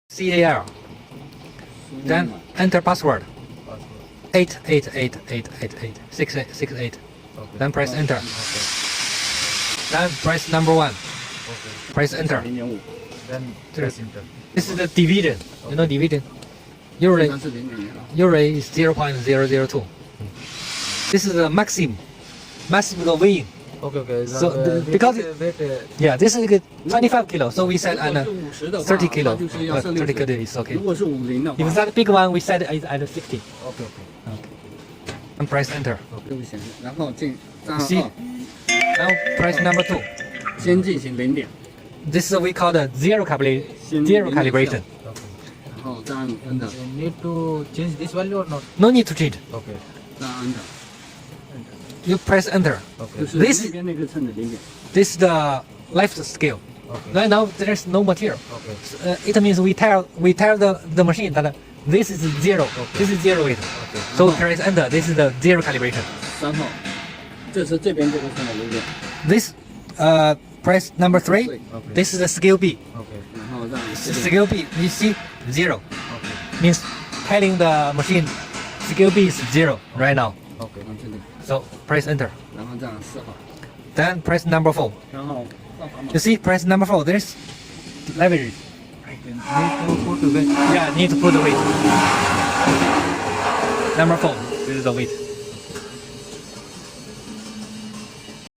CAL. Then enter password. 88888868. Okay. Then press enter. Okay. Then press number 1. Okay. Press enter. 0.5. Then press enter. This is the division. You know division. Usually is 0.002. This is the maximum the weight. Okay. So because this is 25 kilo, so we set on 30 kilo. 30 kilo is okay. If that big one, we set it at 60. Okay. And press enter. See. Now press number 2. This is we call the zero calibration. And need to change this value or not? No need to change. Okay. You press enter. Okay. This is the left scale. Okay. Right now there's no material. Okay. It means we tell the machine that this is zero. Okay. This is zero weight. Okay. So press enter. This is the zero calibration. This press number 3. Okay. This is the scale B. Okay. Scale B, you see 0. Okay. Means telling the machine scale B is 0 right now. Okay. So press enter. Then press number 4. You see, press number 4. There's leverage. Need to put the weight. Yeah, need to put the weight. Number 4. This is the weight.